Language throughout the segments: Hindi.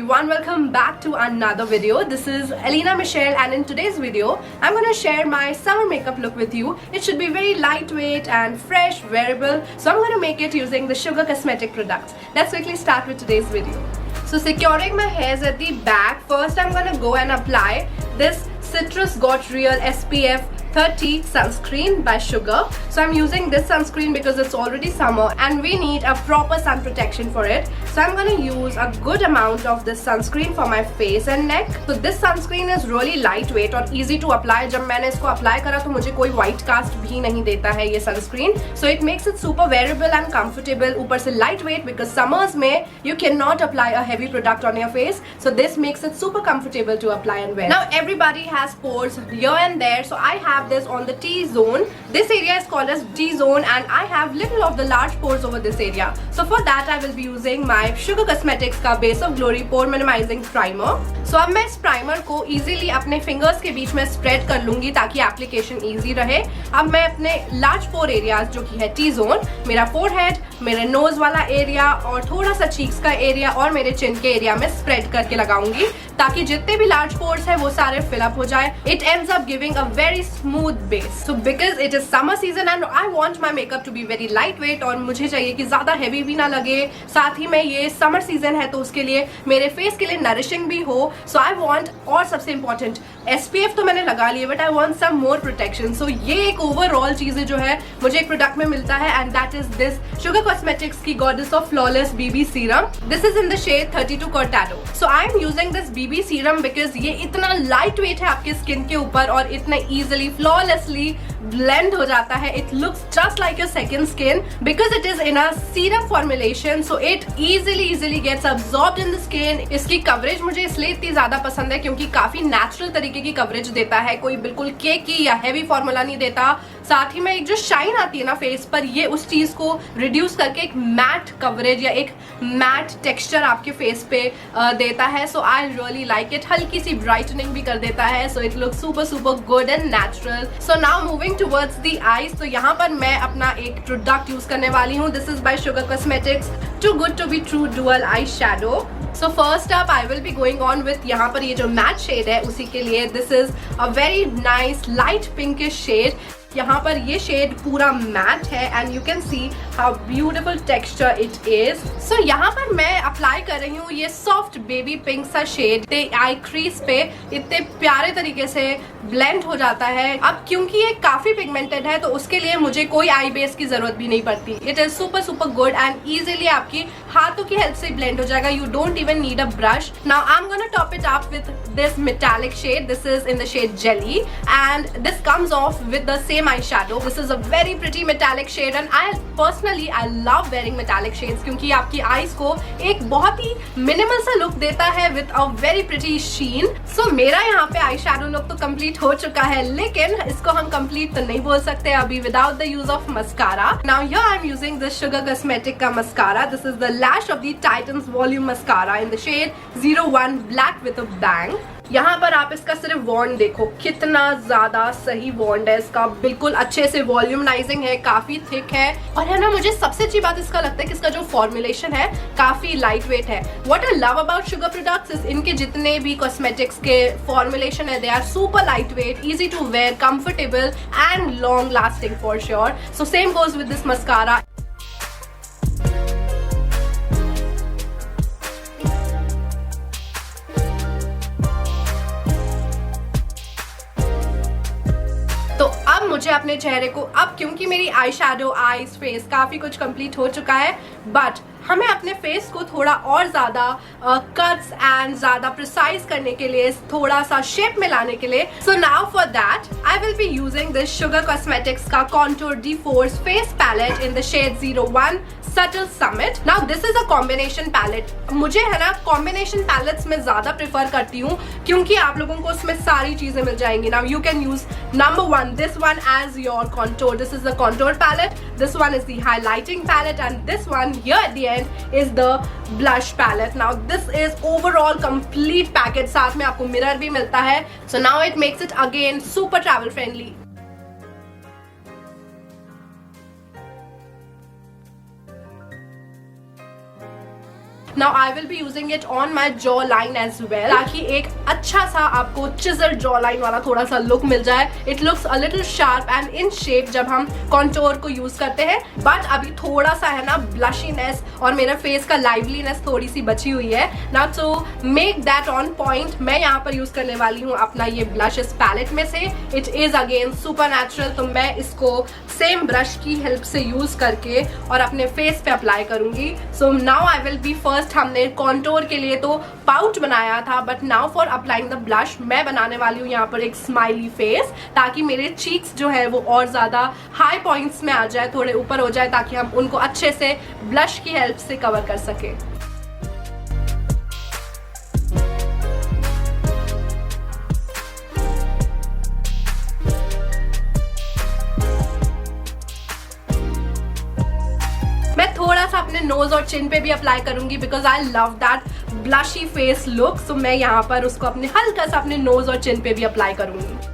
everyone, welcome back to another video. This is Elena Michelle and in today's video I'm going to share my summer makeup look with you. It should be very lightweight and fresh, wearable. So I'm going to make it using the Sugar Cosmetic products. Let's quickly start with today's video. So securing my hairs at the back, first I'm going to go and apply this Citrus Got Real SPF 30 sunscreen by Sugar. So I'm using this sunscreen because it's already summer and we need a proper sun protection for it. So I'm going to use a good amount of this sunscreen for my face and neck. So this sunscreen is really lightweight और easy to apply. जब मैंने इसको apply करा तो मुझे कोई white cast भी नहीं देता है ये sunscreen. So it makes it super wearable and comfortable. ऊपर से lightweight because summers में you cannot apply a heavy product on your face. So this makes it super comfortable to apply and wear. Now everybody has pores here and there. So I have this on the T-zone. This area is called as T-zone and I have little of the large pores over this area. So for that I will be using my Sugar Cosmetics का Base of Glory Pore Minimizing Primer. So अब मैं इस प्राइमर को easily अपने फिंगर्स के बीच में स्प्रेड कर लूंगी ताकि एप्लीकेशन easy रहे. अब मैं अपने लार्ज पोर एरियाज जो कि है T-zone, मेरा फोरहेड, मेरे नोज वाला एरिया और थोड़ा सा चीक्स का एरिया और मेरे चिन के एरिया में स्प्रेड करके लगाऊंगी ताकि जितने भी लार्ज पोर्स है वो सारे फिल अप हो जाए. It ends up giving a very smooth base. So because it is summer season and I want my makeup to be very lightweight और मुझे चाहिए कि ज्यादा हेवी भी ना लगे, साथ ही में ये समर सीजन है तो उसके लिए मेरे फेस के लिए नरिशिंग भी हो. So I want, और सबसे इम्पोर्टेंट, SPF तो मैंने लगा लिया but I want some more protection. So ये एक ओवरऑल चीजें जो है मुझे एक प्रोडक्ट में मिलता है and that is this Sugar Cosmetics की Goddess of Flawless BB Serum. This is in the shade 32 Cortado. So I am using this BB Serum because ये इतना lightweight है आपके स्किन के ऊपर और इतना easily, flawlessly blend हो जाता है. It looks just like your second skin because it is in a serum formulation. So it easily gets absorbed in the skin. इसकी कवरेज मुझे इसलिए इतनी ज्यादा पसंद है क्योंकि काफी नेचुरल तरीके की कवरेज देता है, कोई बिल्कुल केकी या हैवी फॉर्मूला नहीं देता. साथ ही में एक जो शाइन आती है ना फेस पर, ये उस चीज को रिड्यूस करके एक मैट कवरेज या एक मैट टेक्सचर आपके फेस पे देता है. सो आई रियली लाइक इट. हल्की सी ब्राइटनिंग भी कर देता है. So it looks super good and natural. So now moving towards the eyes. तो यहाँ पर मैं अपना एक प्रोडक्ट यूज करने वाली हूँ. This is by Sugar Cosmetics too good to be true dual eye shadow. So first up I will be going on with यहाँ पर ये जो मैट शेड है उसी के लिए. This is a very nice light pinkish shade. यहाँ पर ये शेड पूरा मैट है and you can see how beautiful texture it is. So यहाँ पर मैं अप्लाई कर रही हूँ ये सॉफ्ट बेबी पिंक सा शेड. आई क्रीज पे इतने प्यारे तरीके से ब्लेंड हो जाता है. अब क्योंकि ये काफी पिगमेंटेड है तो उसके लिए मुझे कोई आई बेस की जरूरत भी नहीं पड़ती. It is super good and easily आपकी हाथों की हेल्प से ब्लेंड हो जाएगा. You don't even need a brush. Now I am gonna top it up with this metallic shade. This is in the shade jelly and this comes off with the same eyeshadow. This is a very pretty metallic shade and I love wearing metallic shades क्योंकि आपकी eyes को एक बहुत ही minimal सा look देता है with a very pretty sheen. So मेरा यहाँ पे eyeshadow look तो complete हो चुका है लेकिन इसको हम complete तो नहीं बोल सकते अभी without the use of mascara. Now here I am using this Sugar Cosmetic का mascara. This is the Lash of the Titans Volume Mascara in the shade 01 Black with a Bang. यहाँ पर आप इसका सिर्फ वॉन्ड देखो, कितना ज्यादा सही वॉन्ड है इसका. बिल्कुल अच्छे से वॉल्यूमनाइजिंग है, काफी थिक है और है ना, मुझे सबसे अच्छी बात इसका लगता है कि इसका जो फॉर्मुलेशन है काफी लाइट वेट है. What I love about Sugar products is इनके जितने भी कॉस्मेटिक्स के फॉर्मुलेशन है they are super light weight, easy to wear, comfortable and long lasting for sure. So same goes with this mascara. मुझे अपने चेहरे को, अब क्योंकि मेरी आई शैडो, आईज, फेस काफी कुछ कंप्लीट हो चुका है बट हमें अपने फेस को थोड़ा और ज्यादा कट्स एंड ज्यादा प्रिसाइज करने के लिए, थोड़ा सा शेप में लाने के लिए. So now for that I will be using this Sugar cosmetics का contour de force face palette in the shade 01 Subtle Summit. Now this is a combination palette. मुझे है ना कॉम्बिनेशन पैलेट्स में ज्यादा प्रेफर करती हूँ क्योंकि आप लोगों को उसमें सारी चीजें मिल जाएंगी. Now you can use number 1 this one as your contour. This is the contour palette. This one is the highlighting palette and this one here at the end is the blush palette. Now this is overall complete package. साथ में आपको मिरर भी मिलता है. So now it makes it again super travel friendly. Now I will be using it on my jaw line as well, ताकि एक अच्छा सा आपको चिजल जॉ लाइन वाला थोड़ा सा लुक मिल जाए. It looks a little sharp and in shape जब हम कॉन्टोर को यूज करते हैं. बट अभी थोड़ा सा है ना ब्लशीनेस और मेरा फेस का लाइवलीनेस थोड़ी सी बची हुई है. Now to make that on point मैं यहाँ पर यूज करने वाली हूँ अपना ये ब्लश इस पैलेट में से. It is again super natural, तो मैं इसको सेम ब्रश की हेल्प से यूज करके और अपने फेस पे अप्लाई करूंगी. So now I will B first, हमने कॉन्टोर के लिए तो पाउच बनाया था, but now for applying the blush मैं बनाने वाली हूँ यहाँ पर एक स्माइली फेस, ताकि मेरे चीक्स जो है वो और ज्यादा हाई पॉइंट्स में आ जाए, थोड़े ऊपर हो जाए, ताकि हम उनको अच्छे से ब्लश की हेल्प से कवर कर सके. मैं थोड़ा सा अपने नोज और चिन पे भी अप्लाई करूंगी because I love that blushy face look. So मैं यहाँ पर उसको अपने हल्का सा अपने नोज और चिन पे भी अप्लाई करूंगी.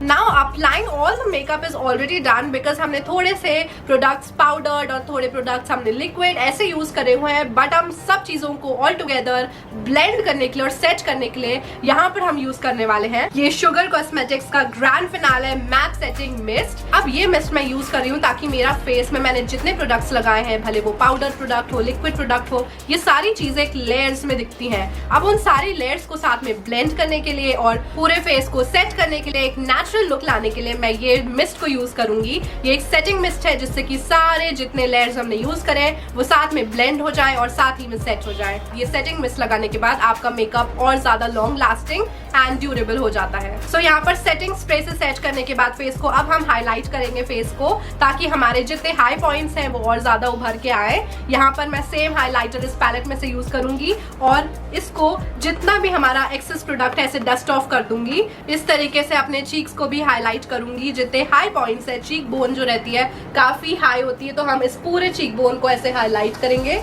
Now applying all the makeup is already done because हमने थोड़े से प्रोडक्ट्स पाउडर्ड और थोड़े प्रोडक्ट्स हमने लिक्विड ऐसे यूज करे हुए हैं, बट हम सब चीजों को ऑल टुगेदर ब्लेंड करने के लिए और सेट करने के लिए यहाँ पर हम यूज करने वाले हैं ये शुगर कॉस्मेटिक्स का grand finale matte setting mist. अब ये मिस्ट मैं यूज कर रही हूँ ताकि मेरा फेस में मैंने जितने प्रोडक्ट्स लगाए हैं, भले वो पाउडर प्रोडक्ट हो, लिक्विड प्रोडक्ट हो, ये सारी चीजें एक लेयर्स में दिखती हैं. अब उन सारी लेयर्स को साथ में ब्लेंड करने के लिए और पूरे फेस को सेट करने के लिए एक नेचुरल लुक लाने के लिए मैं ये मिस्ट को यूज करूंगी. ये एक सेटिंग मिस्ट है जिससे कि सारे जितने लेयर्स हमने यूज करे वो साथ में ब्लेंड हो जाए और साथ ही में सेट हो जाए. ये सेटिंग मिस्ट लगाने के बाद आपका मेकअप और ज्यादा लॉन्ग लास्टिंग एंड ड्यूरेबल हो जाता है. सो यहाँ पर सेटिंग स्प्रे से सेट करने के बाद फेस को अब हम हाईलाइट करेंगे फेस को, ताकि हमारे जितने हाई पॉइंट्स हैं वो और ज्यादा उभर के आए. यहाँ पर मैं सेम हाईलाइटर इस पैलेट में से यूज करूंगी और इसको जितना भी हमारा एक्सेस प्रोडक्ट है ऐसे डस्ट ऑफ कर दूंगी. इस तरीके से अपने चीक्स को भी हाईलाइट करूंगी. जितने हाई पॉइंट्स है, चीक बोन जो रहती है काफी हाई होती है, तो हम इस पूरे चीक बोन को ऐसे हाईलाइट करेंगे.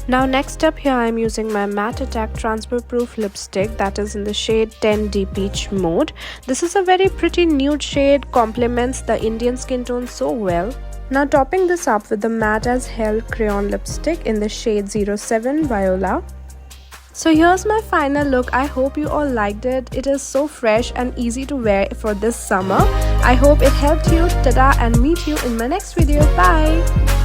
Now next up here I am using my Matte Attack Transfer Proof lipstick that is in the shade 10D Peach Mode. This is a very pretty nude shade, complements the Indian skin tone so well. Now topping this up with the Matte as Hell Crayon lipstick in the shade 07 Viola. So here's my final look. I hope you all liked it. It is so fresh and easy to wear for this summer. I hope it helped you. Tada, and meet you in my next video. Bye.